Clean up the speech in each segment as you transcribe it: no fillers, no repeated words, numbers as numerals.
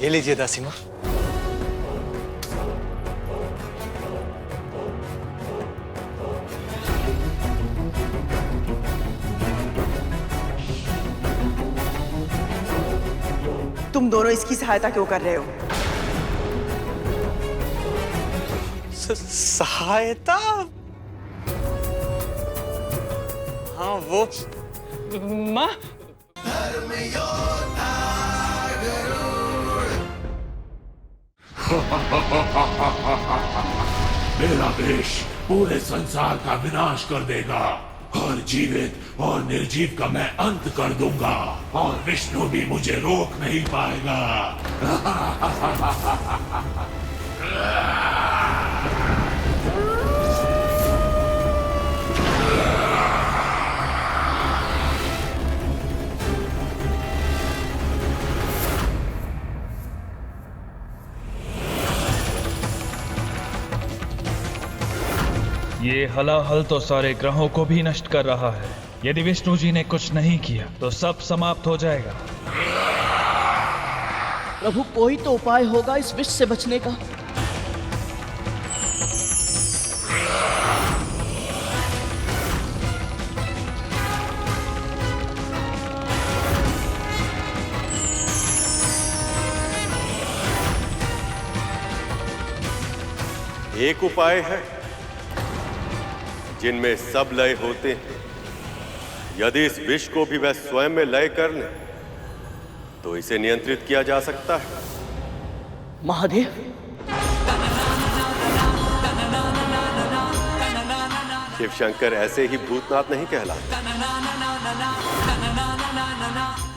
ये लीजिए दासी माँ। तुम दोनों इसकी सहायता क्यों कर रहे हो? सहायता? हाँ वो माँ। मेरा विष पूरे संसार का विनाश कर देगा और जीवित और निर्जीव का मैं अंत कर दूंगा और विष्णु भी मुझे रोक नहीं पाएगा। ये हलाहल तो सारे ग्रहों को भी नष्ट कर रहा है। यदि विष्णु जी ने कुछ नहीं किया तो सब समाप्त हो जाएगा। प्रभु, कोई तो उपाय होगा इस विष से बचने का। एक उपाय है जिनमें सब लय होते हैं। यदि इस विष को भी वह स्वयं में लय कर ले तो इसे नियंत्रित किया जा सकता है। महादेव, शिव शंकर ऐसे ही भूतनाथ नहीं कहलाते।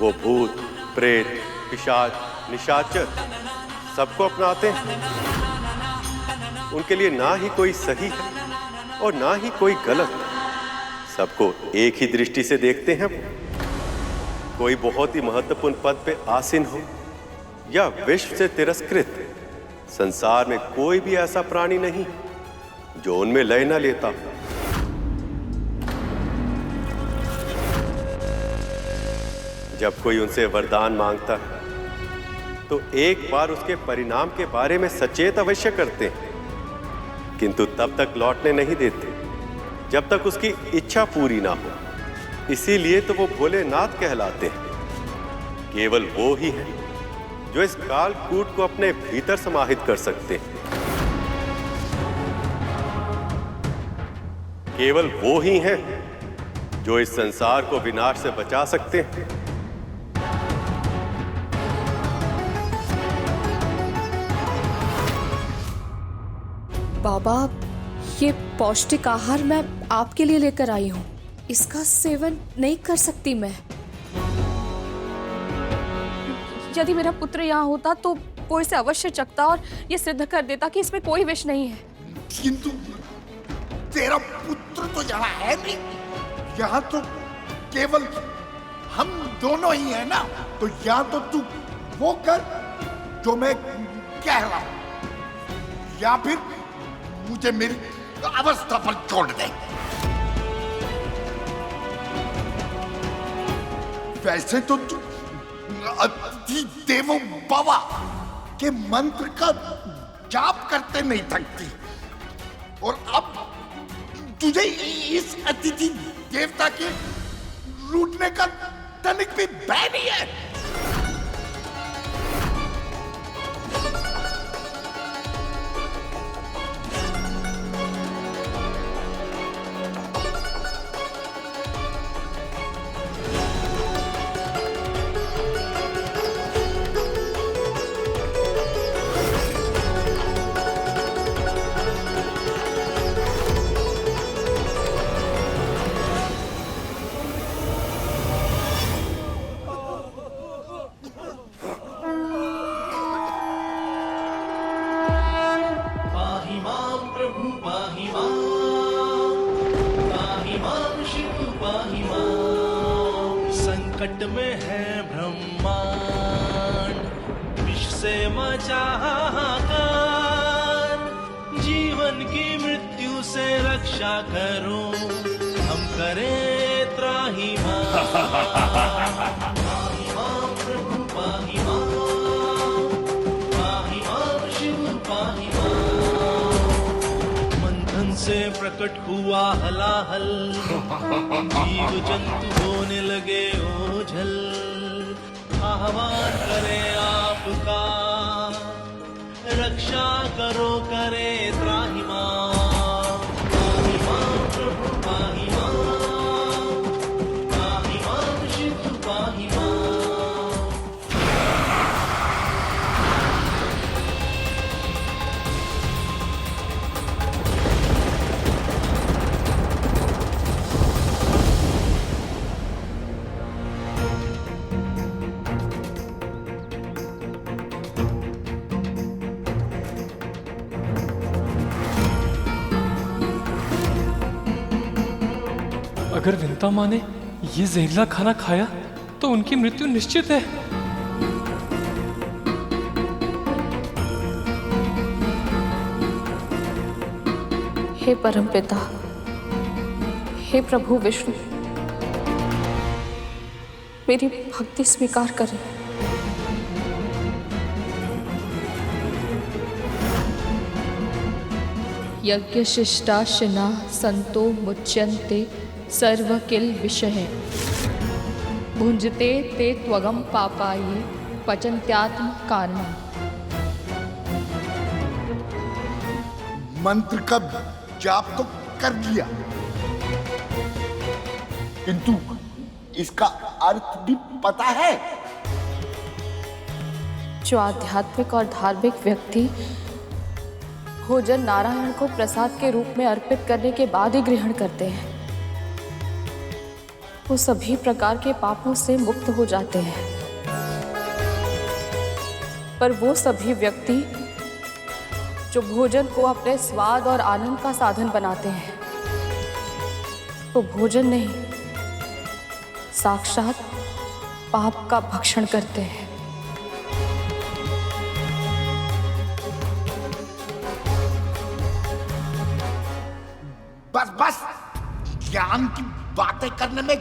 वो भूत, प्रेत, पिशाच, निशाचर सबको अपनाते हैं। उनके लिए ना ही कोई सही है और ना ही कोई गलत। सबको एक ही दृष्टि से देखते हैं। कोई बहुत ही महत्वपूर्ण पद पे आसीन हो या विश्व से तिरस्कृत, संसार में कोई भी ऐसा प्राणी नहीं जो उनमें लय न लेता। जब कोई उनसे वरदान मांगता है तो एक बार उसके परिणाम के बारे में सचेत अवश्य करते हैं, किंतु तब तक लौटने नहीं देते जब तक उसकी इच्छा पूरी ना हो। इसीलिए तो वो भोलेनाथ कहलाते हैं। केवल वो ही हैं जो इस कालकूट को अपने भीतर समाहित कर सकते हैं। केवल वो ही हैं जो इस संसार को विनाश से बचा सकते हैं। बाबा, ये पौष्टिक आहार मैं आपके लिए लेकर आई हूँ। इसका सेवन नहीं कर सकती मैं। यदि मेरा पुत्र यहाँ होता तो वो इसे अवश्य चखता और ये सिद्ध कर देता कि इसमें कोई विष नहीं है। किंतु तेरा पुत्र तो यहाँ है नहीं। यहाँ तो केवल हम दोनों ही हैं ना। तो या तो तू वो कर जो मैं कह रहा हूं, या फिर मुझे मेरी अवस्था पर छोड़ दे। वैसे तो तू अति देवो भव के मंत्र का जाप करते नहीं थकती, और अब तुझे इस अतिथि देवता के लूटने का तनिक भी भय नहीं है। संकट में है ब्रह्मांड, विष से मचा हाहाकार। जीवन की मृत्यु से रक्षा करो, हम करें त्राहिमाम। पाहि मां प्रभु पाहि मां, संकट हुआ हलाहल, जीव जंतु होने लगे ओझल। आह्वान करे आपका, रक्षा करो करे त्राहिमाम। त्राहिमाम प्रभु पाहिमाम, त्राहिमाम शिव पाहिमाम। अगर विंता माँ ने ये जहरीला खाना खाया तो उनकी मृत्यु निश्चित है। हे परमपिता, हे प्रभु विष्णु, मेरी भक्ति स्वीकार करें। यज्ञ शिष्टाशना संतो मुच्यन्ते सर्व किल विषय, भुंजते ते त्वगम पापाये पचन्त्यात्म कारण। मंत्र का जाप तो कर लिया, किंतु इसका अर्थ भी पता है। जो आध्यात्मिक और धार्मिक व्यक्ति भोजन नारायण को प्रसाद के रूप में अर्पित करने के बाद ही ग्रहण करते हैं, वो सभी प्रकार के पापों से मुक्त हो जाते हैं। पर वो सभी व्यक्ति जो भोजन को अपने स्वाद और आनंद का साधन बनाते हैं, वो भोजन नहीं, साक्षात पाप का भक्षण करते हैं। बस बस, ज्ञान की बातें करने में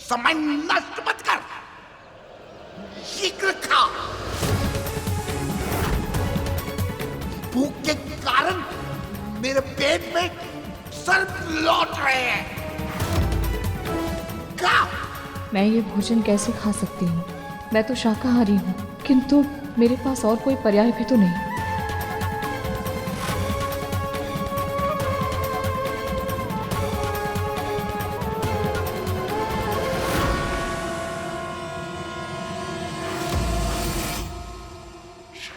समय नष्ट मत कर, शीघ्र खा। भूख के कारण मेरे पेट में सर्प लौट रहे हैं। खा। मैं ये भोजन कैसे खा सकती हूँ? मैं तो शाकाहारी हूँ, किंतु मेरे पास और कोई पर्याय भी तो नहीं।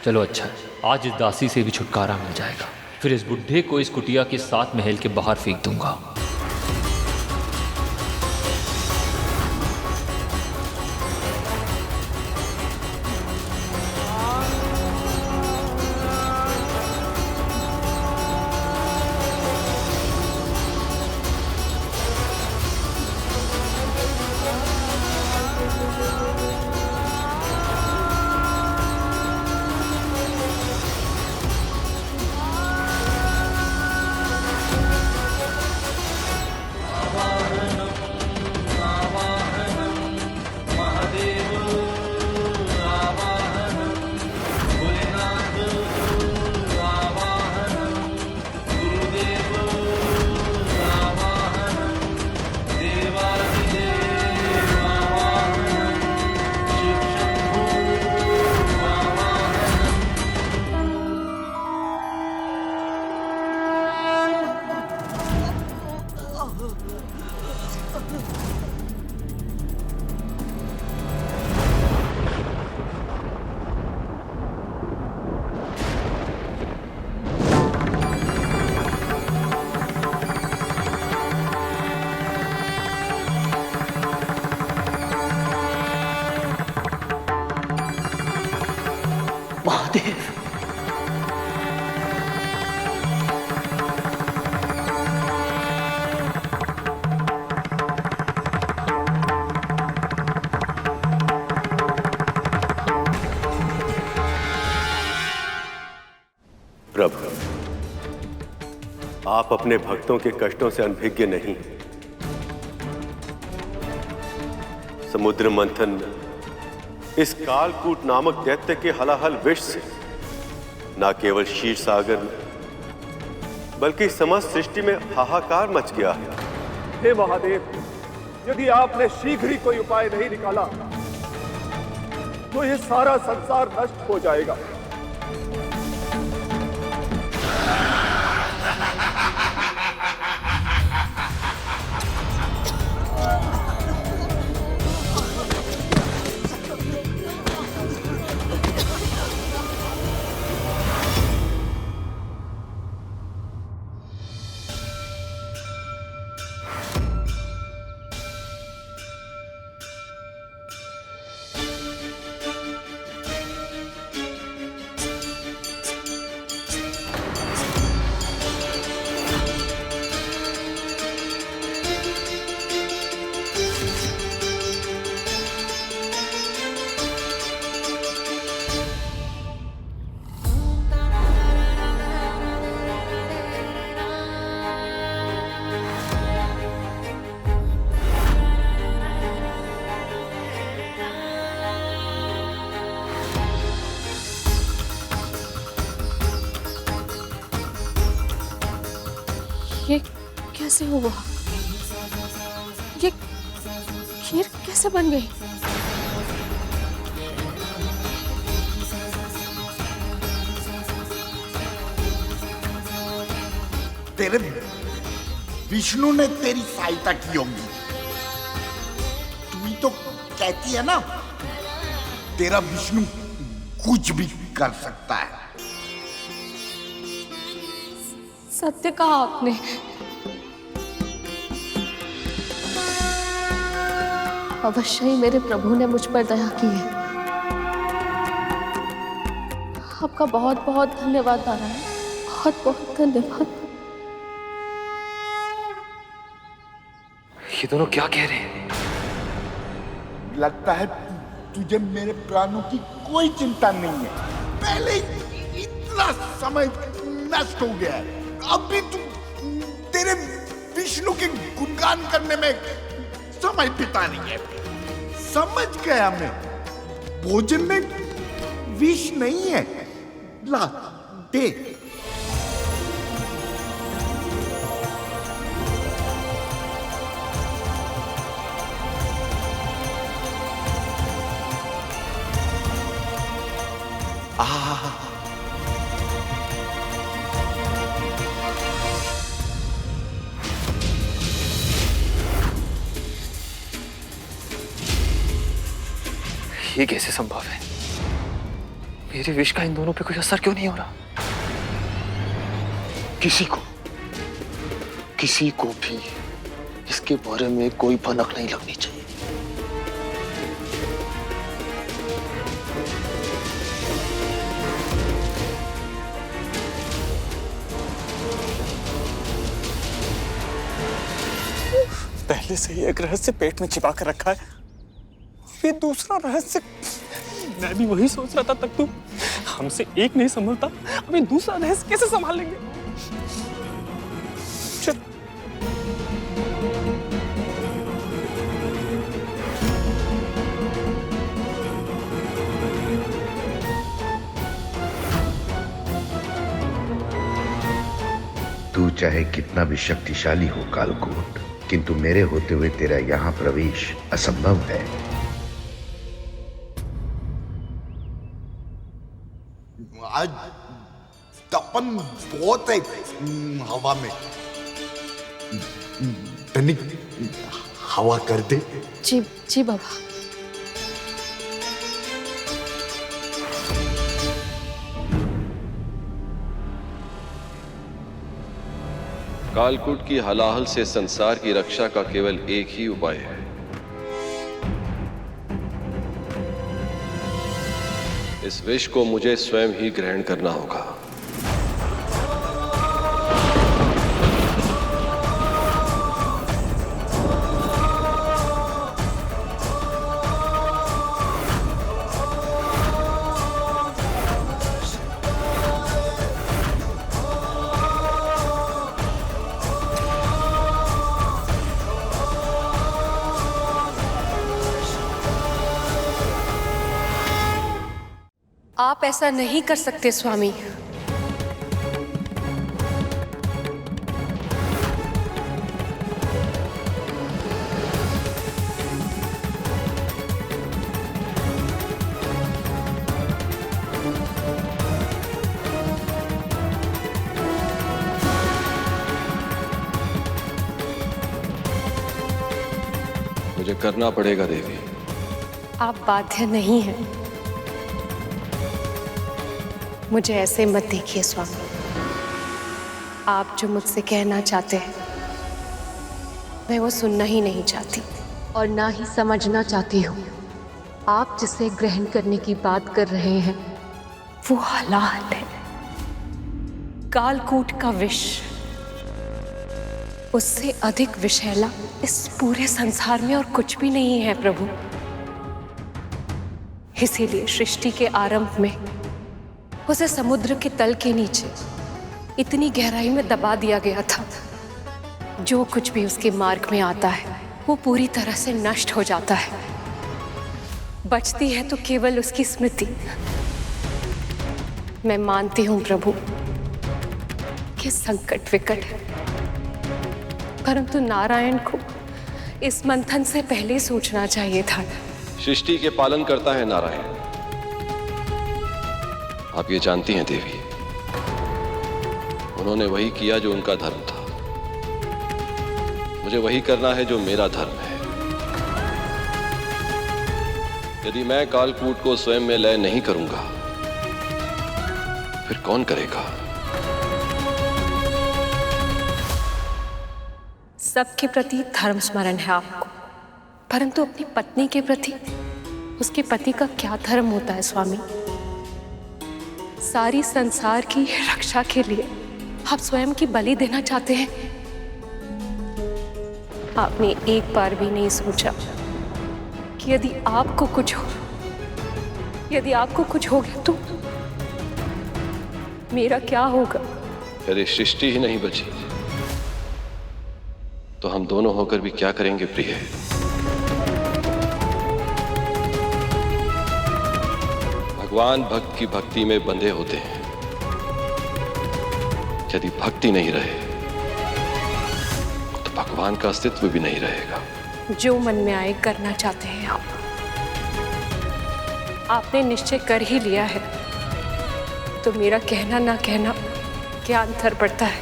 चलो अच्छा, आज इस दासी से भी छुटकारा मिल जाएगा। फिर इस बुढ़े को इस कुटिया के साथ महल के बाहर फेंक दूंगा। महादेव, प्रभु, आप अपने भक्तों के कष्टों से अनभिज्ञ नहीं। समुद्र मंथन में इस कालकूट नामक दैत्य के हलाहल विष से न केवल क्षीर सागर में बल्कि समस्त सृष्टि में हाहाकार मच गया है। हे महादेव, यदि आपने शीघ्र ही कोई उपाय नहीं निकाला तो यह सारा संसार नष्ट हो जाएगा। ये कैसे हुआ? ये खीर कैसे बन गई? तेरे विष्णु ने तेरी सहायता की होगी। तू ही तो कहती है ना, तेरा विष्णु कुछ भी कर सकता है। सत्य कहा आपने। अवश्य ही मेरे प्रभु ने मुझ पर दया की है। आपका बहुत बहुत धन्यवाद नारायण, बहुत बहुत धन्यवाद। ये दोनों क्या कह रहे हैं? लगता है तुझे मेरे प्राणों की कोई चिंता नहीं है। पहले ही इतना समय नष्ट हो गया है, अभी तू तेरे विष्णु के गुणगान करने में समय बिता रही है। समझ गया मैं, भोजन में विष नहीं है। ला देख। ये कैसे संभव है? मेरे विष का इन दोनों पे कोई असर क्यों नहीं हो रहा? किसी को भी इसके बारे में कोई भनक नहीं लगनी चाहिए। पहले से ही एक रहस्य पेट में छिपा कर रखा है, ये दूसरा रहस्य। मैं भी वही सोच रहा था, तक तू हमसे एक नहीं संभलता, अभी दूसरा रहस्य कैसे संभाल लेंगे? चल। तू चाहे कितना भी शक्तिशाली हो कालकूट, किंतु मेरे होते हुए तेरा यहाँ प्रवेश असंभव है। आज तपन बहुत है हवा में। तनिक हवा कर दे। जी जी बाबा। कालकूट की हलाहल से संसार की रक्षा का केवल एक ही उपाय है। इस विष को मुझे स्वयं ही ग्रहण करना होगा। आप ऐसा नहीं कर सकते स्वामी। मुझे करना पड़ेगा देवी। आप बाध्य नहीं हैं। मुझे ऐसे मत देखिए स्वामी। आप जो मुझसे कहना चाहते हैं मैं वो सुनना ही नहीं चाहती और ना ही समझना चाहती हूँ। आप जिसे ग्रहण करने की बात कर रहे हैं वो हलाल है, कालकूट का विष। उससे अधिक विषैला इस पूरे संसार में और कुछ भी नहीं है प्रभु। इसीलिए सृष्टि के आरंभ में उसे समुद्र के तल के नीचे इतनी गहराई में दबा दिया गया था, जो कुछ भी उसके मार्ग में आता है वो पूरी तरह से नष्ट हो जाता है। बचती है तो केवल उसकी स्मृति। मैं मानती हूं प्रभु कि संकट विकट है, परंतु नारायण को इस मंथन से पहले सोचना चाहिए था। सृष्टि के पालन करता है नारायण, आप ये जानती हैं देवी। उन्होंने वही किया जो उनका धर्म था, मुझे वही करना है जो मेरा धर्म है। यदि मैं कालकूट को स्वयं में लय नहीं करूंगा फिर कौन करेगा? सबके प्रति धर्म स्मरण है आपको, परंतु अपनी पत्नी के प्रति उसके पति का क्या धर्म होता है स्वामी? सारी संसार की रक्षा के लिए आप स्वयं की बलि देना चाहते हैं। आपने एक बार भी नहीं सोचा कि यदि आपको कुछ हो गया तो मेरा क्या होगा? यदि सृष्टि ही नहीं बची तो हम दोनों होकर भी क्या करेंगे प्रिय? भगवान भक्त की भक्ति में बंधे होते हैं। यदि भक्ति नहीं रहे तो भगवान का अस्तित्व भी नहीं रहेगा। जो मन में आए करना चाहते हैं आप। आपने निश्चय कर ही लिया है तो मेरा कहना ना कहना क्या अंतर पड़ता है?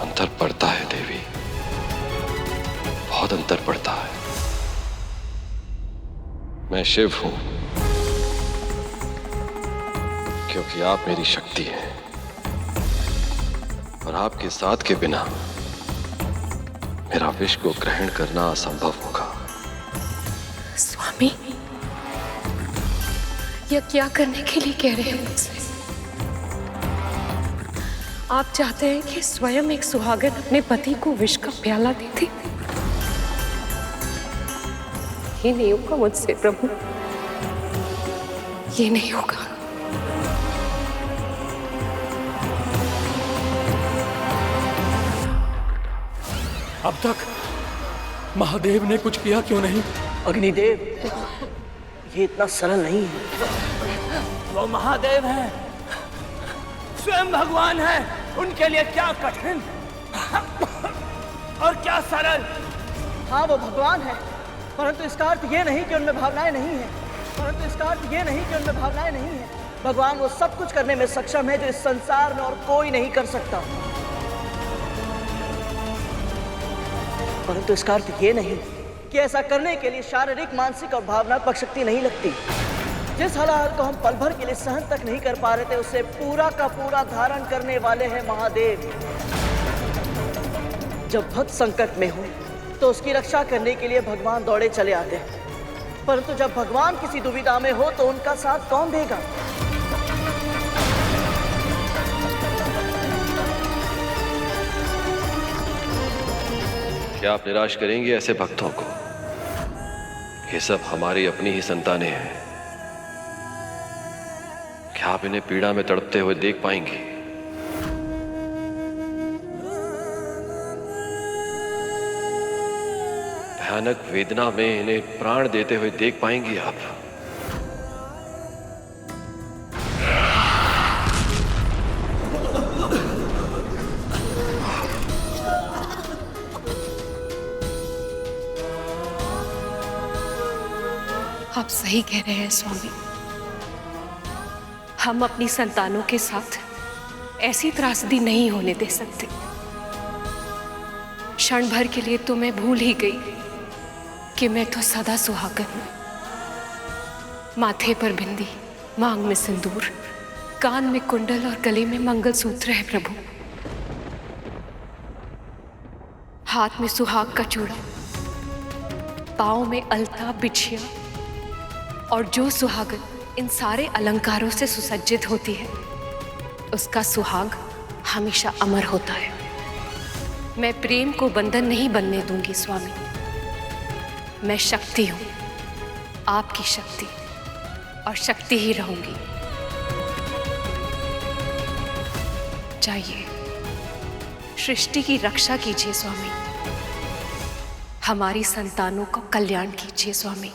अंतर पड़ता है देवी, बहुत अंतर पड़ता है। मैं शिव हूं क्योंकि आप मेरी शक्ति हैं और आपके साथ के बिना मेरा विष को ग्रहण करना असंभव होगा। स्वामी, यह क्या करने के लिए कह रहे हैं मुझसे? आप चाहते हैं कि स्वयं एक सुहागन अपने पति को विष का प्याला दे दे? ये नहीं होगा मुझसे प्रभु, ये नहीं होगा। अब तक महादेव ने कुछ किया क्यों नहीं? अग्निदेव, ये इतना सरल नहीं है। वो महादेव हैं, स्वयं भगवान है। उनके लिए क्या कठिन और क्या सरल। हाँ, वो भगवान है, परंतु इसका अर्थ ये नहीं कि उनमें भावनाएं नहीं है। भगवान वो सब कुछ करने में सक्षम है जो इस संसार में और कोई नहीं कर सकता। परंतु इसका अर्थ ये नहीं कि ऐसा करने के लिए शारीरिक, मानसिक और भावनात्मक शक्ति नहीं लगती। जिस हलाहल को हम पल भर के लिए सहन तक नहीं कर पा रहे थे, उसे पूरा का पूरा धारण करने वाले हैं महादेव। जब भक्त संकट में हो तो उसकी रक्षा करने के लिए भगवान दौड़े चले आते हैं, परंतु जब भगवान किसी दुविधा में हो तो उनका साथ कौन देगा? क्या आप निराश करेंगे ऐसे भक्तों को? ये सब हमारी अपनी ही संतानें हैं। क्या आप इन्हें पीड़ा में तड़पते हुए देख पाएंगे? भयानक वेदना में इन्हें प्राण देते हुए देख पाएंगी आप? आप सही कह रहे हैं स्वामी। हम अपनी संतानों के साथ ऐसी त्रासदी नहीं होने दे सकते। क्षण भर के लिए तो मैं भूल ही गई कि मैं तो सदा सुहागन हूं। माथे पर बिंदी, मांग में सिंदूर, कान में कुंडल और गले में मंगलसूत्र है प्रभु। हाथ में सुहाग का चूड़ा, पाँव में अलता बिछिया, और जो सुहागन इन सारे अलंकारों से सुसज्जित होती है उसका सुहाग हमेशा अमर होता है। मैं प्रेम को बंधन नहीं बनने दूंगी स्वामी। मैं शक्ति हूं, आपकी शक्ति, और शक्ति ही रहूंगी। जाइए, सृष्टि की रक्षा कीजिए स्वामी। हमारी संतानों को कल्याण कीजिए स्वामी।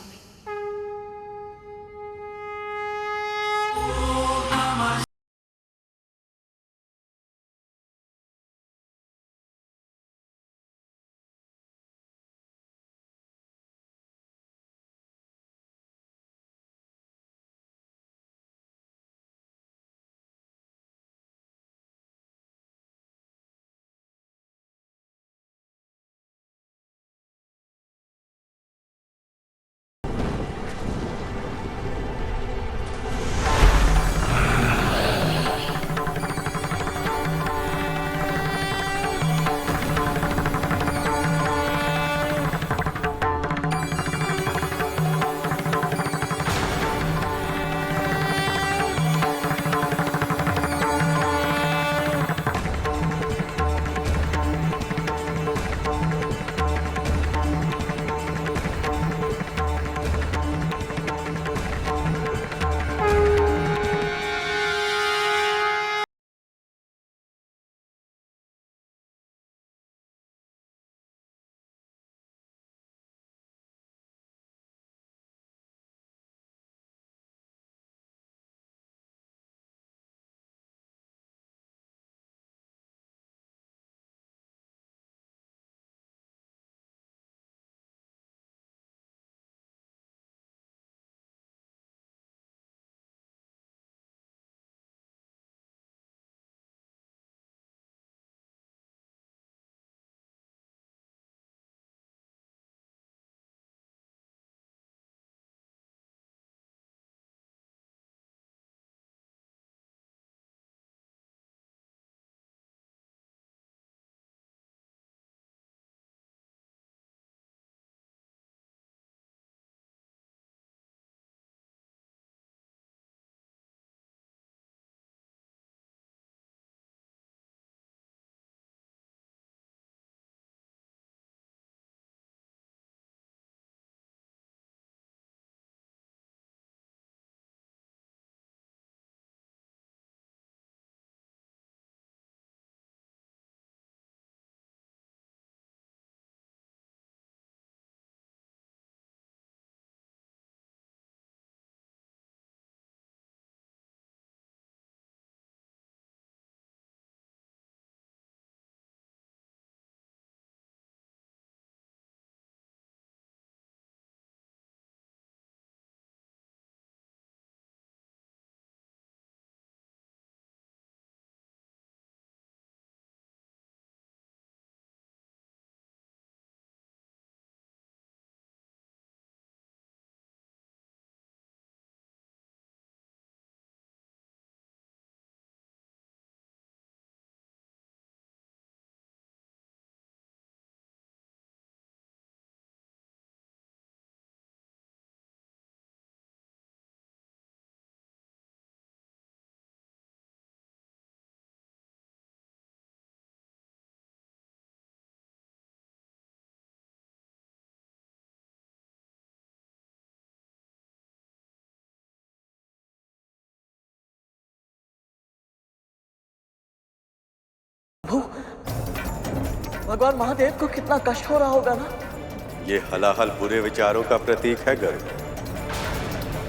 भगवान महादेव को कितना कष्ट हो रहा होगा ना। ये हलाहल बुरे विचारों का प्रतीक है गर्ग,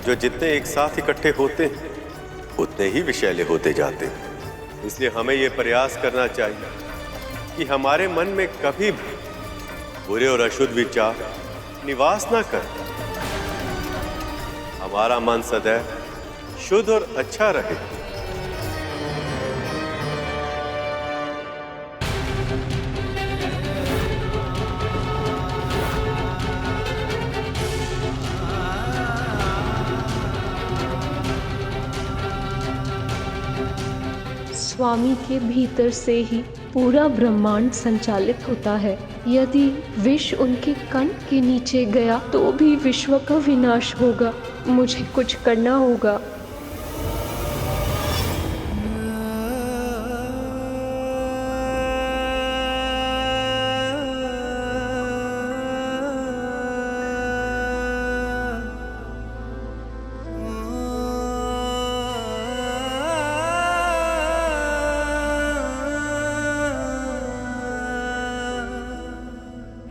जो जितने एक साथ इकट्ठे होते हैं उतने ही विषैले होते जाते हैं। इसलिए हमें ये प्रयास करना चाहिए कि हमारे मन में कभी भी बुरे और अशुद्ध विचार निवास ना कर। हमारा मन सदैव शुद्ध और अच्छा रहे। स्वामी के भीतर से ही पूरा ब्रह्मांड संचालित होता है। यदि विष उनके कंठ के नीचे गया तो भी विश्व का विनाश होगा। मुझे कुछ करना होगा।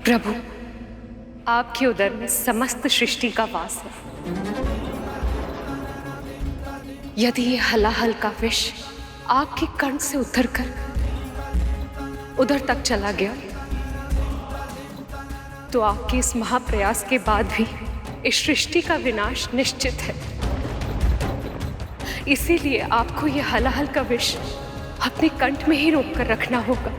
प्रभु, आपके उदर में समस्त सृष्टि का वास है। यदि ये हलाहल का विष आपके कंठ से उतरकर उधर तक चला गया तो आपके इस महाप्रयास के बाद भी इस सृष्टि का विनाश निश्चित है। इसीलिए आपको ये हलाहल का विष अपने कंठ में ही रोक कर रखना होगा।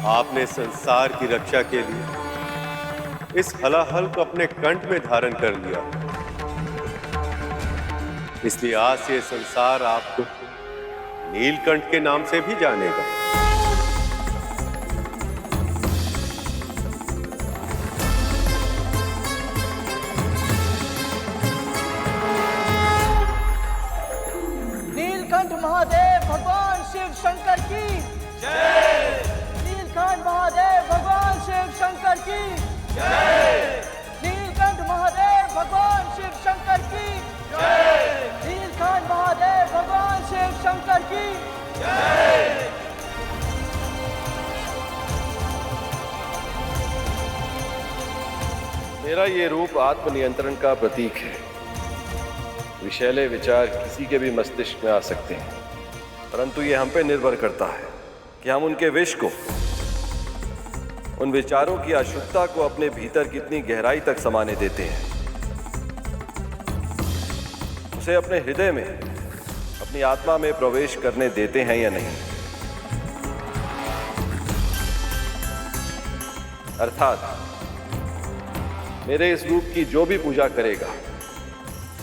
आपने संसार की रक्षा के लिए इस हलाहल को अपने कंठ में धारण कर लिया, इसलिए आज से संसार आपको नीलकंठ के नाम से भी जानेगा। नीलकंठ महादेव भगवान शिव शंकर की जय। नीलकंठ महादेव भगवान शिव शंकर की जय। नीलकंठ महादेव भगवान शिव शंकर की जय। नीलकंठ महादेव भगवान शिव शंकर की जय। मेरा ये रूप आत्मनियंत्रण का प्रतीक है। विषैले विचार किसी के भी मस्तिष्क में आ सकते हैं, परंतु ये हम पे निर्भर करता है कि हम उनके विष को, उन विचारों की अशुद्धता को अपने भीतर कितनी गहराई तक समाने देते हैं, उसे अपने हृदय में, अपनी आत्मा में प्रवेश करने देते हैं या नहीं। अर्थात मेरे इस रूप की जो भी पूजा करेगा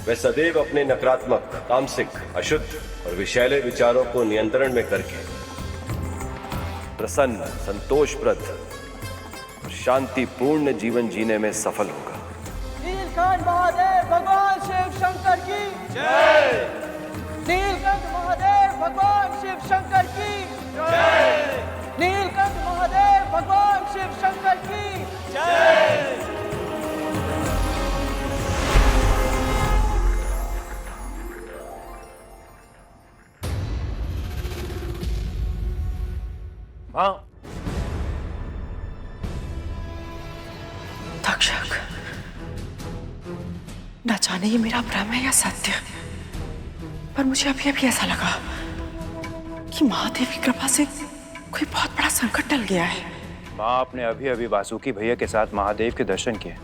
वह सदैव अपने नकारात्मक, तामसिक, अशुद्ध और विषैले विचारों को नियंत्रण में करके प्रसन्न, संतोषप्रद और शांतिपूर्ण जीवन जीने में सफल होगा। नीलकंठ महादेव भगवान शिव शंकर की जय। नीलकंठ महादेव भगवान शिव शंकर की जय। नीलकंठ महादेव भगवान शिव शंकर की जय। तक्षक, न जाने ये मेरा भ्रम है या सत्य, पर मुझे अभी अभी ऐसा लगा कि महादेव की कृपा से कोई बहुत बड़ा संकट टल गया है। माँ, आपने अभी अभी वासुकी भैया के साथ महादेव के दर्शन किए।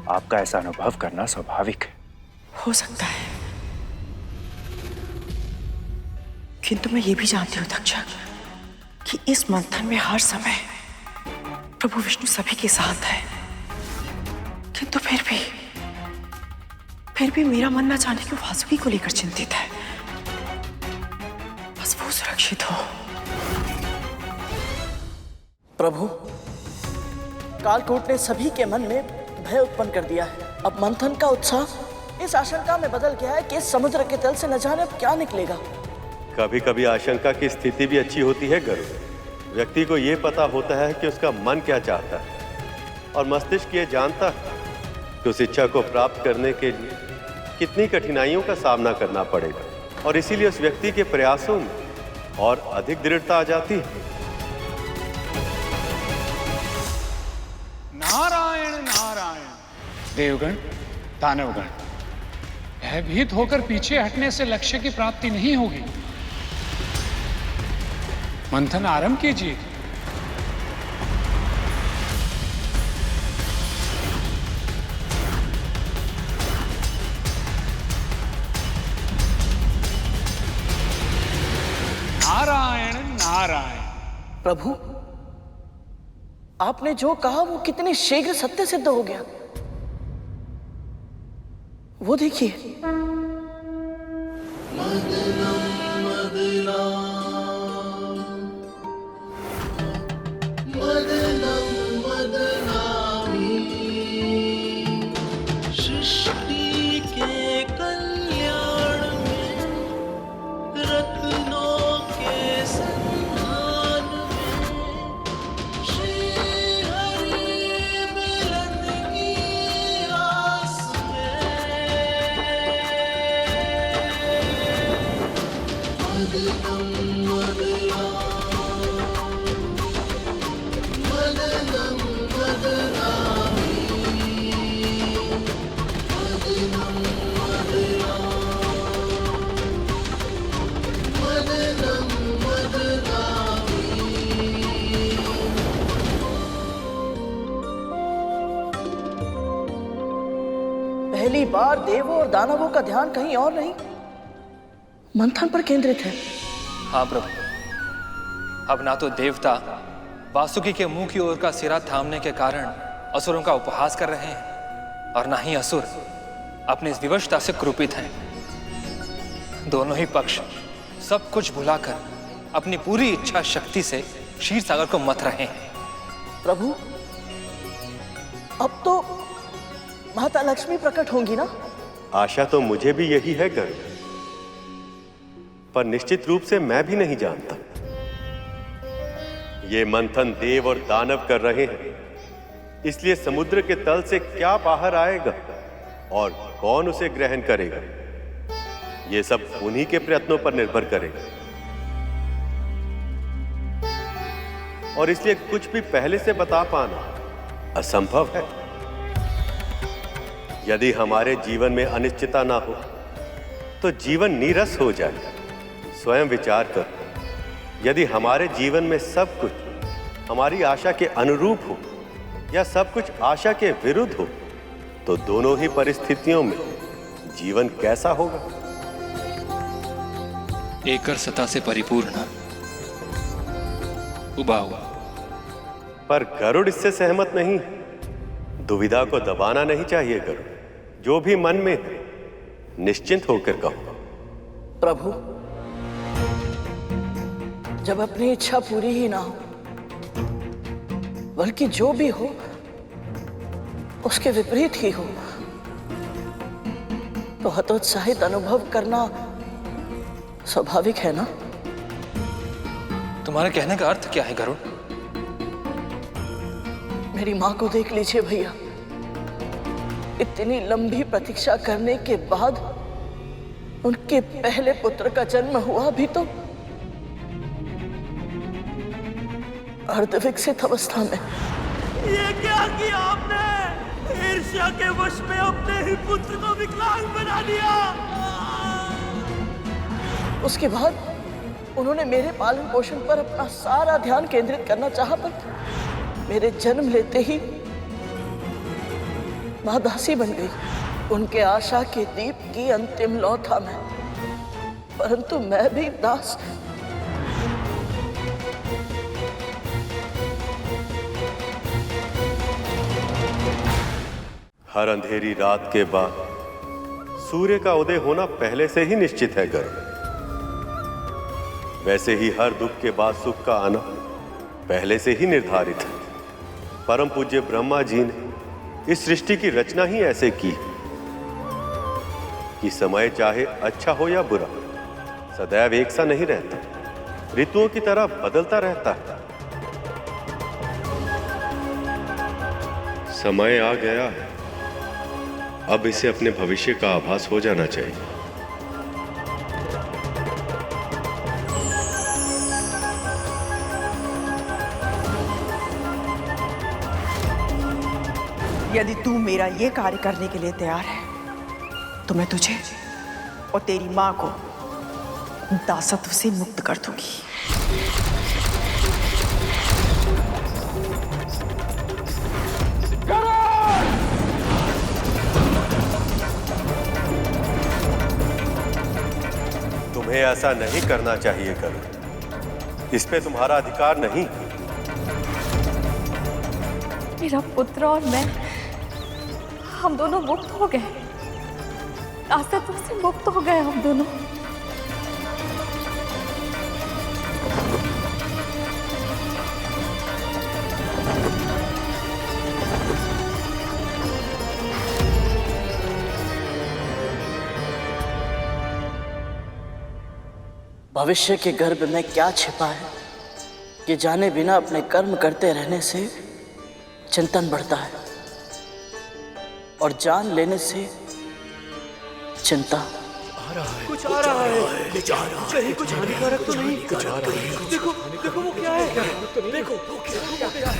आपका ऐसा अनुभव करना स्वाभाविक है। हो सकता है, किंतु मैं ये भी जानती हूँ तक्षक कि इस मंथन में हर समय प्रभु विष्णु सभी के साथ है, किंतु फिर भी मेरा मन न जाने क्यों वासुकी को लेकर चिंतित है। बस वो सुरक्षित हो। प्रभु, कालकूट ने सभी के मन में भय उत्पन्न कर दिया है। अब मंथन का उत्साह इस आशंका में बदल गया है कि इस समुद्र के तल से न जाने अब क्या निकलेगा। कभी कभी आशंका की स्थिति भी अच्छी होती है गरुड़। व्यक्ति को यह पता होता है कि उसका मन क्या चाहता है और मस्तिष्क ये जानता है कि उस इच्छा को प्राप्त करने के लिए कितनी कठिनाइयों का सामना करना पड़ेगा, और इसीलिए उस व्यक्ति के प्रयासों में और अधिक दृढ़ता आ जाती है। देवगण, दानवगण, भयभीत होकर पीछे हटने से लक्ष्य की प्राप्ति नहीं होगी। मंथन आरंभ कीजिए। नारायण नारायण। प्रभु, आपने जो कहा वो कितने शीघ्र सत्य सिद्ध हो गया। वो देखिए। सृष्टि के कल्याण में, रत्नों के सम्मान में, श्री हरि मिलन की आस में, मदनम मदना, मदनम मदनामी, मदनम मदना, मदनम मदनामी। पहली बार देवों और दानवों का ध्यान कहीं और नहीं, मंथन पर केंद्रित है। हाँ प्रभु, अब ना तो देवता वासुकी के मुंह की ओर का सिरा थामने के कारण असुरों का उपहास कर रहे हैं और ना ही असुर अपनी इस विवशता से क्रोपित हैं। दोनों ही पक्ष सब कुछ भुलाकर अपनी पूरी इच्छा शक्ति से क्षीर सागर को मथ रहे हैं। प्रभु, अब तो माता लक्ष्मी प्रकट होंगी ना? आशा तो मुझे भी यही है गरुड़, पर निश्चित रूप से मैं भी नहीं जानता। ये मंथन देव और दानव कर रहे हैं, इसलिए समुद्र के तल से क्या बाहर आएगा और कौन उसे ग्रहण करेगा, ये सब उन्हीं के प्रयत्नों पर निर्भर करेगा। और इसलिए कुछ भी पहले से बता पाना असंभव है। यदि हमारे जीवन में अनिश्चितता ना हो तो जीवन नीरस हो जाए। स्वयं विचार कर, यदि हमारे जीवन में सब कुछ हमारी आशा के अनुरूप हो या सब कुछ आशा के विरुद्ध हो, तो दोनों ही परिस्थितियों में जीवन कैसा होगा? एकर सता से परिपूर्ण उबा हुआ। पर गरुड़ इससे सहमत नहीं। दुविधा को दबाना नहीं चाहिए गरुड़, जो भी मन में है, निश्चिंत होकर कहो। प्रभु, जब अपनी इच्छा पूरी ही ना हो, बल्कि जो भी हो उसके विपरीत ही हो, तो हतोत्साहित अनुभव करना स्वाभाविक है ना? तुम्हारे कहने का अर्थ क्या है गरुड़? मेरी मां को देख लीजिए भैया। इतनी लंबी प्रतीक्षा करने के बाद उनके पहले पुत्र का जन्म हुआ भी तो अर्धविकसित अवस्था में। ये क्या किया आपने? ईर्ष्या के वश में अपने ही पुत्र को विकलांग बना दिया। उसके बाद उन्होंने मेरे पालन पोषण पर अपना सारा ध्यान केंद्रित करना चाहा, पर मेरे जन्म लेते ही मां दासी बन गई। उनके आशा के दीप की अंतिम लौ था मैं, परंतु मैं भी दास। हर अंधेरी रात के बाद सूर्य का उदय होना पहले से ही निश्चित है गरुड़। वैसे ही हर दुख के बाद सुख का आना पहले से ही निर्धारित है। परम पूज्य ब्रह्मा जी ने इस सृष्टि की रचना ही ऐसे की कि समय चाहे अच्छा हो या बुरा, सदैव एक सा नहीं रहता, ऋतुओं की तरह बदलता रहता है। समय आ गया है, अब इसे अपने भविष्य का आभास हो जाना चाहिए। यदि तू मेरा ये कार्य करने के लिए तैयार है तो मैं तुझे और तेरी मां को दासत्व से मुक्त कर दूंगी। तुम्हें ऐसा नहीं करना चाहिए गरुड़। इस पे तुम्हारा अधिकार नहीं। मेरा पुत्र और मैं, हम दोनों मुक्त हो गए, दासत्व से मुक्त हो गए हम दोनों। भविष्य के गर्भ में क्या छिपा है कि जाने बिना अपने कर्म करते रहने से चिंतन बढ़ता है और जान लेने से चिंता आ रहा है। कुछ आ रहा है। कहीं कुछ हानिकारक तो नहीं? देखो देखो वो क्या है? देखो वो क्या है?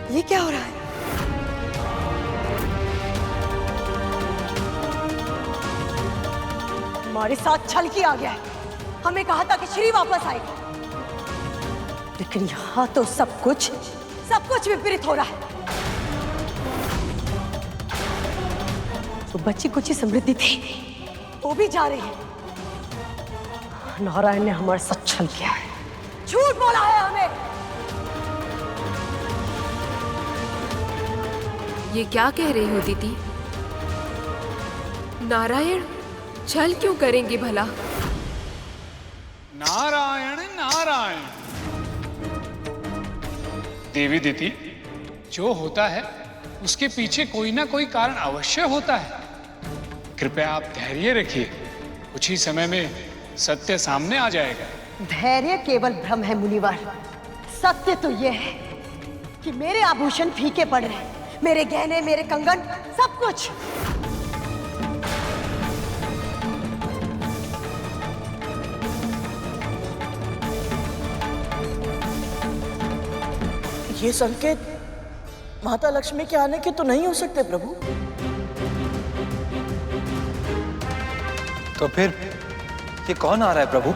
ये क्या हो रहा है? हमारे साथ छल किया गया है। हमें कहा था कि श्री वापस आएगा, लेकिन यहाँ तो सब कुछ विपरीत हो रहा है। जो बच्ची कुछ ही समृद्धि थी वो भी जा रही है। नारायण ने हमारे साथ छल किया है, झूठ बोला है हमें। ये क्या कह रही हो दीदी? नारायण छल क्यों करेंगे भला? नारायण नारायण। देवी दीदी, जो होता है उसके पीछे कोई ना कोई कारण अवश्य होता है। कृपया आप धैर्य रखिए, कुछ ही समय में सत्य सामने आ जाएगा। धैर्य केवल भ्रम है मुनिवर। सत्य तो यह है कि मेरे आभूषण फीके पड़ रहे हैं, मेरे गहने, मेरे कंगन, सब कुछ। ये संकेत माता लक्ष्मी के आने के तो नहीं हो सकते प्रभु। तो फिर ये कौन आ रहा है प्रभु?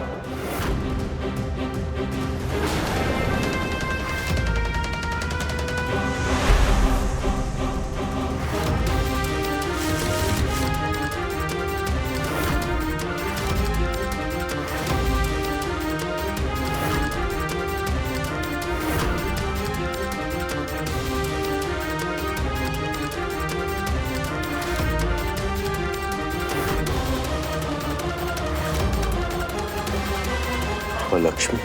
लक्ष्मी,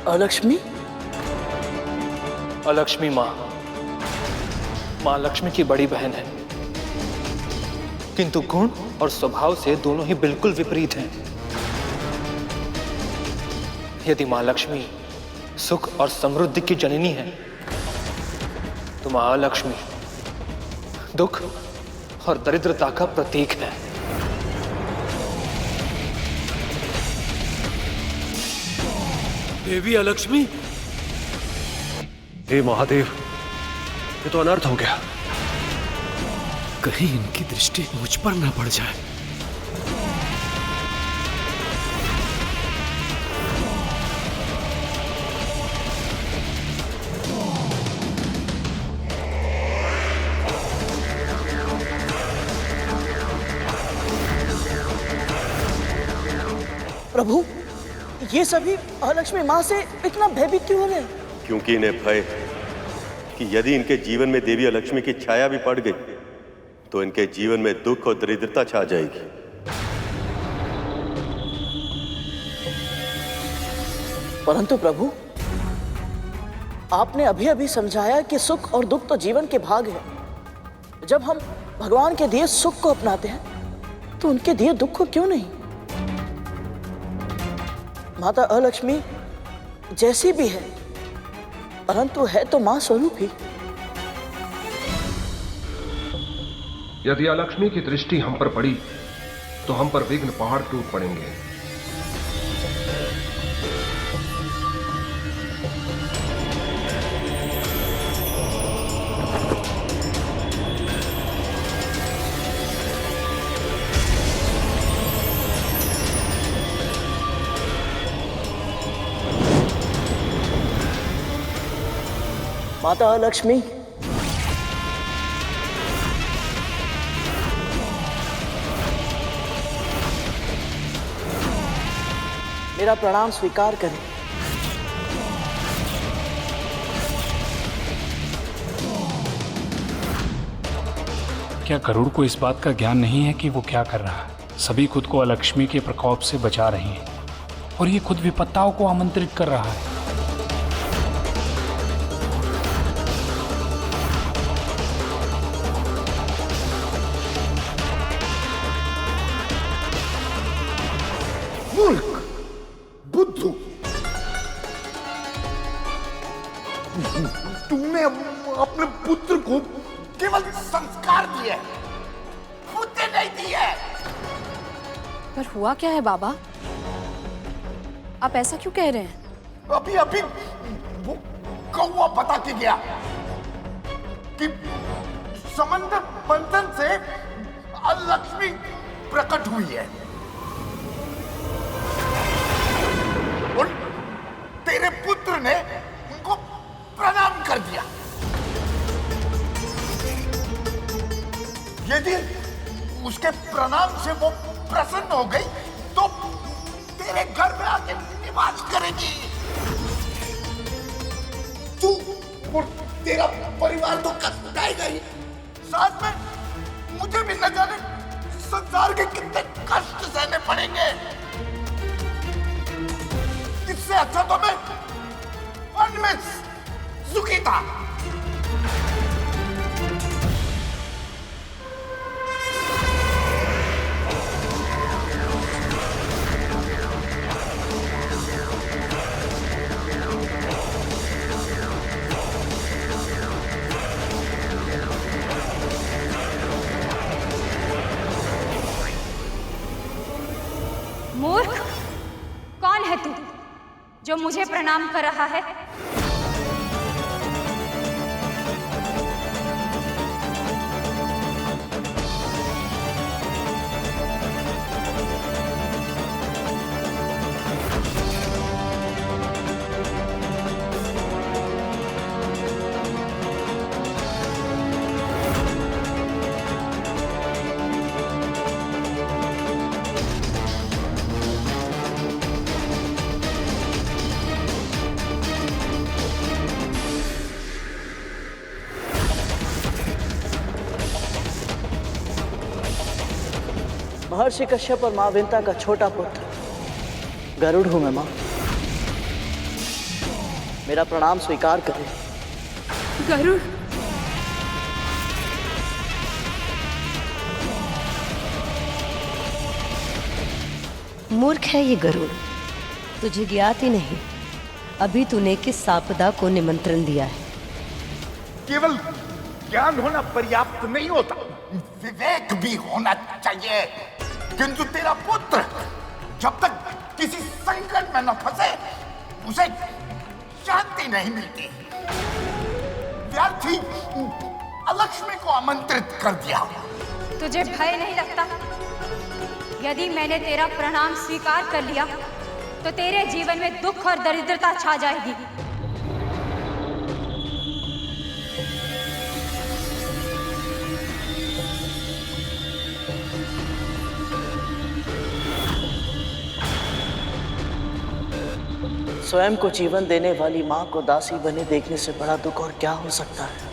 अलक्ष्मी? अलक्ष्मी माँ लक्ष्मी की बड़ी बहन है, किंतु गुण और स्वभाव से दोनों ही बिल्कुल विपरीत हैं। यदि माँ लक्ष्मी सुख और समृद्धि की जननी है तो मां लक्ष्मी दुख और दरिद्रता का प्रतीक है। देवी अलक्ष्मी? हे महादेव, ये तो अनर्थ हो गया। कहीं इनकी दृष्टि मुझ पर ना पड़ जाए। प्रभु, ये सभी अलक्ष्मी माँ से इतना भयभीत क्यों हो रहे हैं? क्योंकि इन्हें भय कि यदि इनके जीवन में देवी अलक्ष्मी की छाया भी पड़ गई तो इनके जीवन में दुख और दरिद्रता छा जाएगी। परंतु प्रभु, आपने अभी अभी समझाया कि सुख और दुख तो जीवन के भाग है। जब हम भगवान के दिए सुख को अपनाते हैं तो उनके दिए दुख को क्यों नहीं? माता अलक्ष्मी जैसी भी है, परंतु है तो मां स्वरूप ही। यदि अलक्ष्मी की दृष्टि हम पर पड़ी तो हम पर विघ्न पहाड़ टूट पड़ेंगे। माता अलक्ष्मी, मेरा प्रणाम स्वीकार करें। क्या गरुड़ को इस बात का ज्ञान नहीं है कि वो क्या कर रहा है? सभी खुद को अलक्ष्मी के प्रकोप से बचा रहे हैं और ये खुद विपत्ताओं को आमंत्रित कर रहा है। मूर्ख, बुद्धू, तुमने अपने पुत्र को केवल संस्कार दिए, बुद्धि नहीं दी है। पर हुआ क्या है बाबा? आप ऐसा क्यों कह रहे हैं? अभी अभी वो कौवा बता के गया कि समंदर मंथन से अलक्ष्मी प्रकट हुई है और तेरे पुत्र ने उनको प्रणाम कर दिया। यदि उसके प्रणाम से वो प्रसन्न हो गई तो तेरे घर में आके निवास करेगी। तू और तेरा परिवार तो कष्टाएगा ही, साथ में मुझे भी न जाने संसार के कितने कष्ट सहने पड़ेंगे। इससे अच्छा तो मैं वन में सुखी था। मूर्ख, कौन है तू जो मुझे प्रणाम कर रहा है? महर्षि कश्यप और मां विंता का छोटा पुत्र गरुड़ हूं मैं। मां, मेरा प्रणाम स्वीकार करें। गरुड़, मूर्ख है ये गरुड़, तुझे ज्ञात ही नहीं अभी तूने किस आपदा को निमंत्रण दिया है। केवल ज्ञान होना पर्याप्त नहीं होता, विवेक भी होना चाहिए। किंतु तेरा पुत्र जब तक किसी संकट में न फंसे उसे शांति नहीं मिलती। व्यर्थ ही अलक्ष्मी को आमंत्रित कर दिया। तुझे भय नहीं लगता? यदि मैंने तेरा प्रणाम स्वीकार कर लिया तो तेरे जीवन में दुख और दरिद्रता छा जाएगी। स्वयं को जीवन देने वाली माँ को दासी बने देखने से बड़ा दुख और क्या हो सकता है।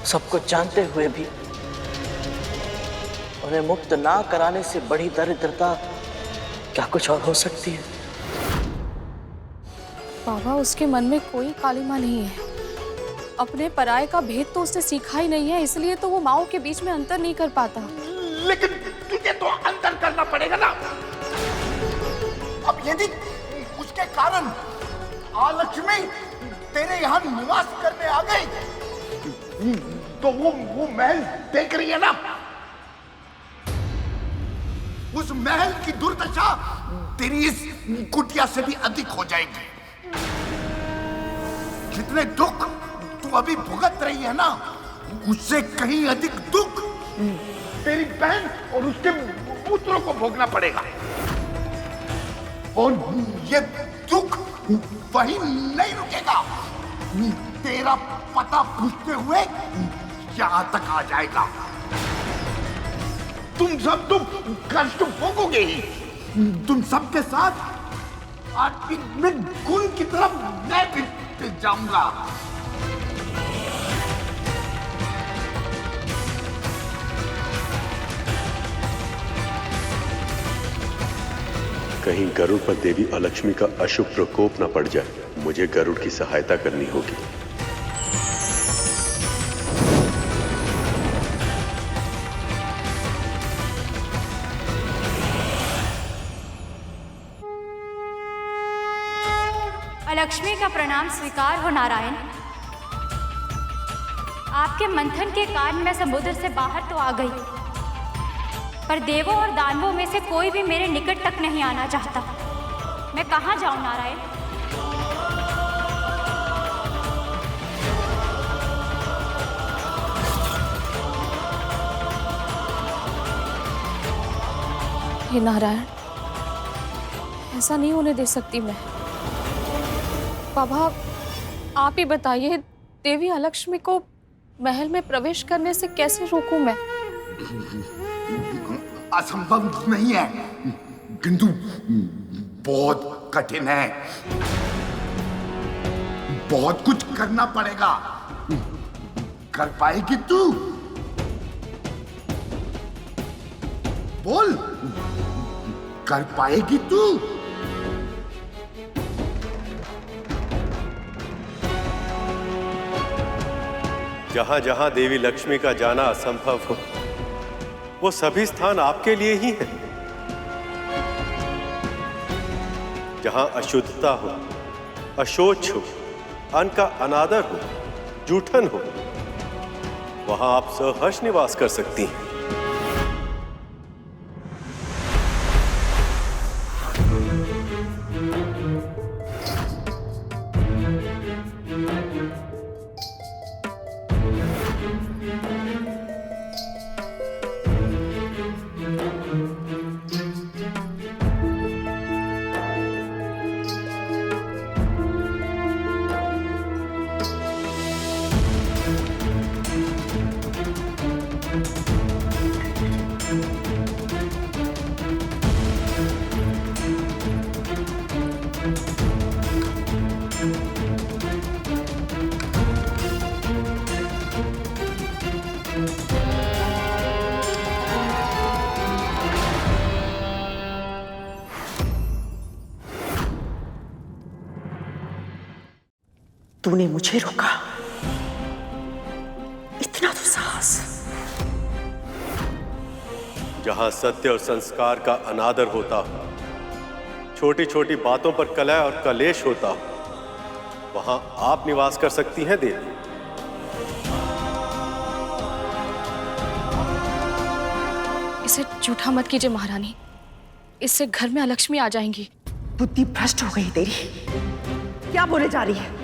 सब कुछ जानते हुए भी उन्हें मुक्त ना कराने से बड़ी दरिद्रता क्या कुछ और हो सकती है। बाबा, उसके मन में कोई कालिमा नहीं है। अपने पराये का भेद तो उसने सीखा ही नहीं है, इसलिए तो वो माओ के बीच में अंतर नहीं कर पाता। लेकिन तुझे तो अंतर करना पड़ेगा ना। अब यदि उसके कारण आलक्ष्मी तेरे यहाँ निवास करने आ गई तो वो महल देख रही है ना, उस महल की दुर्दशा तेरी इस कुटिया से भी अधिक हो जाएगी। जितने दुख तू अभी भुगत रही है ना, उससे कहीं अधिक दुख तेरी बहन और उसके पुत्रों को भोगना पड़ेगा। और ये दुख वहीं नहीं रुकेगा, तेरा पता पूछते हुए यहां तक आ जाएगा। तुम सब तो कष्ट भोगोगे ही। तुम सबके साथ आत्मिक में गुण की तरफ मैं भी जाऊंगा। कहीं गरुड़ पर देवी अलक्ष्मी का अशुभ प्रकोप न पड़ जाए। मुझे गरुड़ की सहायता करनी होगी। लक्ष्मी का प्रणाम स्वीकार हो नारायण। आपके मंथन के कारण मैं समुद्र से बाहर तो आ गई, पर देवों और दानवों में से कोई भी मेरे निकट तक नहीं आना चाहता। मैं कहाँ जाऊं नारायण? हे नारायण, ऐसा नहीं होने दे सकती मैं। बाबा, आप ही बताइए, देवी अलक्ष्मी को महल में प्रवेश करने से कैसे रोकूं मैं? असंभव नहीं है, किंतु बहुत कठिन है। बहुत कुछ करना पड़ेगा। कर पाएगी तू? बोल, कर पाएगी तू? जहां जहां देवी लक्ष्मी का जाना असंभव हो, वो सभी स्थान आपके लिए ही हैं। जहां अशुद्धता हो, अशोच हो, अन्न का अनादर हो, जूठन हो, वहां आप सहर्ष निवास कर सकती हैं। तूने मुझे रोका, इतना तो साहस। जहां सत्य और संस्कार का अनादर होता हो, छोटी छोटी बातों पर कलह और कलेश होता हो, वहां आप निवास कर सकती हैं देवी। इसे झूठा मत कीजिए महारानी, इससे घर में अलक्ष्मी आ जाएंगी। बुद्धि भ्रष्ट हो गई तेरी। क्या बोले जा रही है?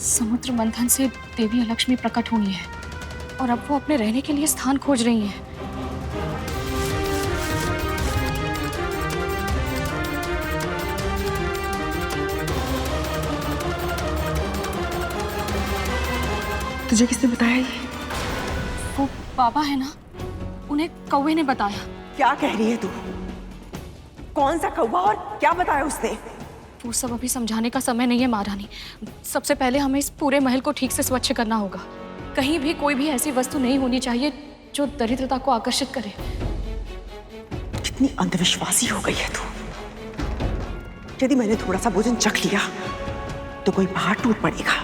समुद्र मंथन से देवी अलक्ष्मी प्रकट हुई है और अब वो अपने रहने के लिए स्थान खोज रही हैं। तुझे किसने बताया ये? वो बाबा है ना, उन्हें कौवे ने बताया। क्या कह रही है तू? कौन सा कौवा और क्या बताया उसने? वो सब अभी समझाने का समय नहीं है महारानी। सबसे पहले हमें इस पूरे महल को ठीक से स्वच्छ करना होगा। कहीं भी कोई भी ऐसी वस्तु नहीं होनी चाहिए जो दरिद्रता को आकर्षित करे। कितनी अंधविश्वासी हो गई है तू। यदि मैंने थोड़ा सा भोजन चख लिया तो कोई पहाड़ टूट पड़ेगा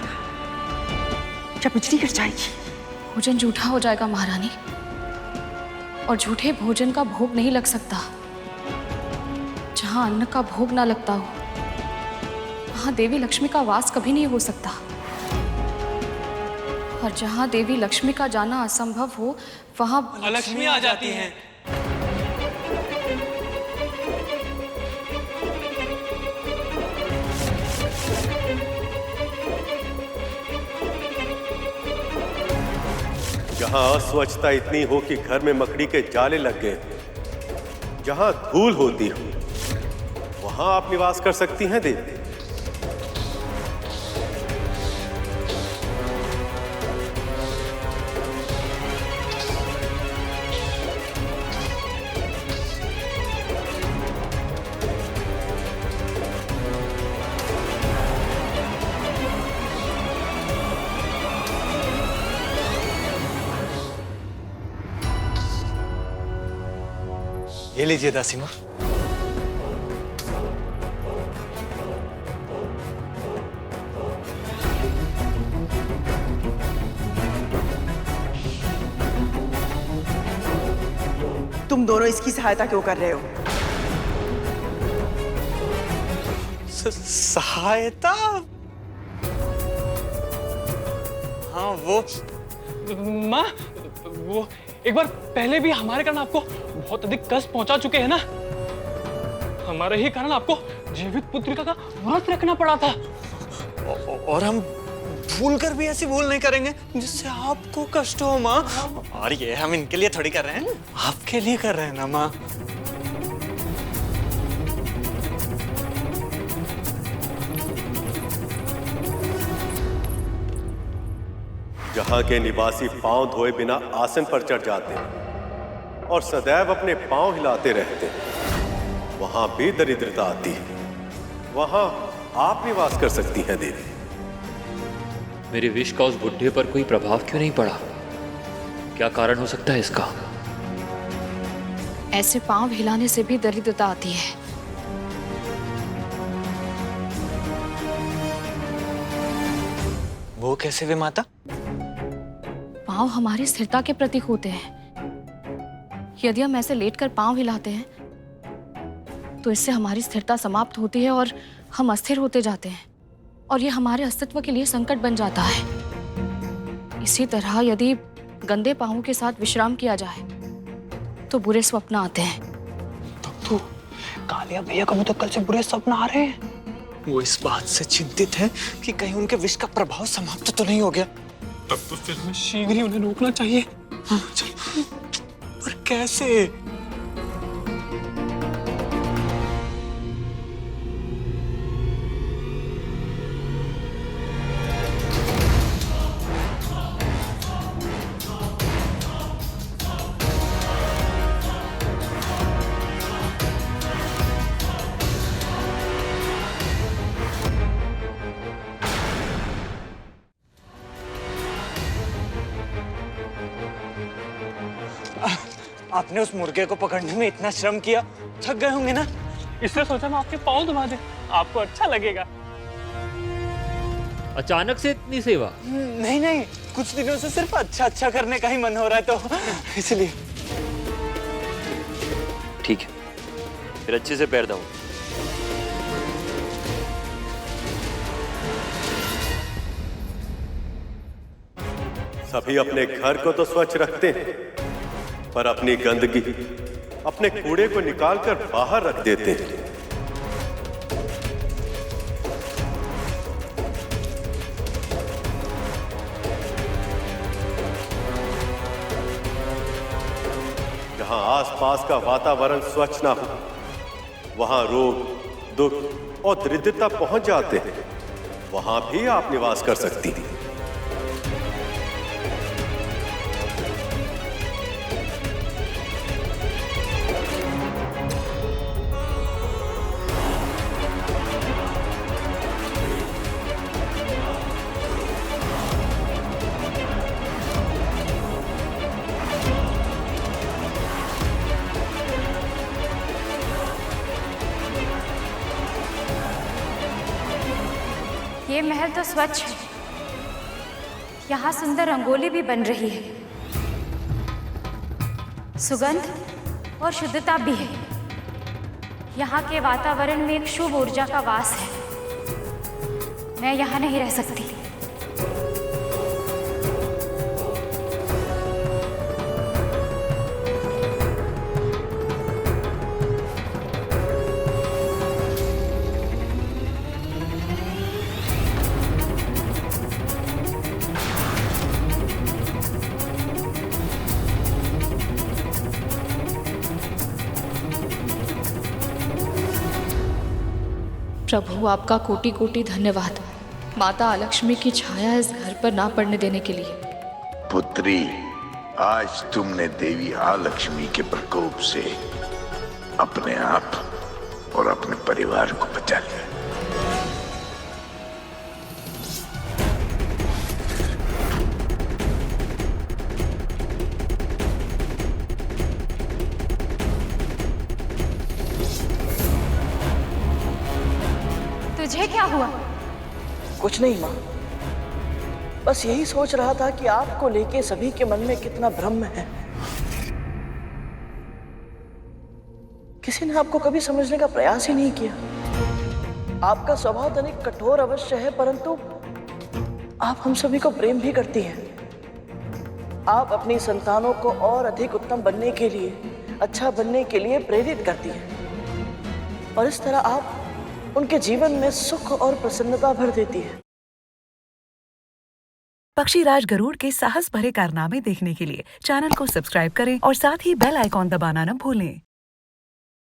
या बिजली गिर जाएगी। भोजन झूठा हो जाएगा महारानी, और झूठे भोजन का भोग नहीं लग सकता। जहां अन्न का भोग ना लगता हो वहां देवी लक्ष्मी का वास कभी नहीं हो सकता, और जहां देवी लक्ष्मी का जाना असंभव हो वहां लक्ष्मी आ जाती हैं। जहां अस्वच्छता इतनी हो कि घर में मकड़ी के जाले लग गए, जहां धूल होती हो, वहां आप निवास कर सकती हैं देवी। ये लीजिए दासीमा। तुम दोनों इसकी सहायता क्यों कर रहे हो? सहायता? हाँ वो माँ, वो एक बार पहले भी हमारे कारण आपको बहुत अधिक कष्ट पहुंचा चुके हैं ना। हमारे ही कारण आपको जीवित पुत्रिका का व्रत रखना पड़ा था, और हम भूलकर भी ऐसी भूल नहीं करेंगे जिससे आपको कष्ट हो माँ। और ये हम इनके लिए थोड़ी कर रहे हैं, आपके लिए कर रहे हैं ना माँ। जहां के निवासी पांव धोए बिना आसन पर चढ़ जाते हैं और सदैव अपने पांव हिलाते रहते हैं, वहां भी दरिद्रता आती है। वहां आप निवास कर सकती हैं देवी। मेरे विष का उस बुढ़े पर कोई प्रभाव क्यों नहीं पड़ा? क्या कारण हो सकता है इसका? ऐसे पांव हिलाने से भी दरिद्रता आती है। वो कैसे वे माता? पांव हमारी स्थिरता के प्रतीक होते हैं। यदि हम ऐसे लेटकर पांव हिलाते हैं तो इससे हमारी स्थिरता समाप्त होती है और हम अस्थिर होते जाते हैं, और ये हमारे अस्तित्व के लिए संकट बन जाता है। इसी तरह यदि गंदे पांवों के साथ विश्राम किया जाए तो बुरे स्वप्न आते हैं। तो कालिया भैया को तो कल से बुरे स्वप्न आ रहे हैं। वो इस बात से चिंतित है कि कहीं उनके विष का प्रभाव समाप्त तो नहीं हो गया। तब तो फिर हमें शीघ्र ही उन्हें रोकना चाहिए। हाँ, चलो। पर कैसे? आपने उस मुर्गे को पकड़ने में इतना श्रम किया, थक गए होंगे ना? इसलिए सोचा मैं आपके पाँव दबा दूं, आपको अच्छा लगेगा। अचानक से इतनी सेवा? नहीं नहीं, कुछ दिनों से सिर्फ अच्छा अच्छा करने का ही मन हो रहा है, तो इसलिए। ठीक है, फिर अच्छे से पैर दबाओ। सभी अपने घर को तो स्वच्छ रखते हैं, पर अपनी गंदगी, अपने कूड़े को निकालकर बाहर रख देते हैं। जहां आसपास का वातावरण स्वच्छ ना हो, वहां रोग, दुख और दरिद्रता पहुंच जाते हैं। वहां भी आप निवास कर सकती हैं। ये महल तो स्वच्छ है, यहाँ सुंदर रंगोली भी बन रही है, सुगंध और शुद्धता भी है। यहाँ के वातावरण में एक शुभ ऊर्जा का वास है। मैं यहाँ नहीं रह सकती। प्रभु, आपका कोटि कोटि धन्यवाद माता अलक्ष्मी की छाया इस घर पर ना पड़ने देने के लिए। पुत्री, आज तुमने देवी आलक्ष्मी के प्रकोप से अपने आप और अपने परिवार को बचा लिया। तुझे क्या हुआ? कुछ नहीं माँ, बस यही सोच रहा था कि आपको लेके सभी के मन में कितना भ्रम है। किसी ने आपको कभी समझने का प्रयास ही नहीं किया। आपका स्वभाव तनिक कठोर अवश्य है, परंतु आप हम सभी को प्रेम भी करती हैं। आप अपनी संतानों को और अधिक उत्तम बनने के लिए, अच्छा बनने के लिए प्रेरित करती हैं, और इस तरह आप उनके जीवन में सुख और प्रसन्नता भर देती है। पक्षीराज गरुड़ के साहस भरे कारनामे देखने के लिए चैनल को सब्सक्राइब करें और साथ ही बेल आइकॉन दबाना न भूलें।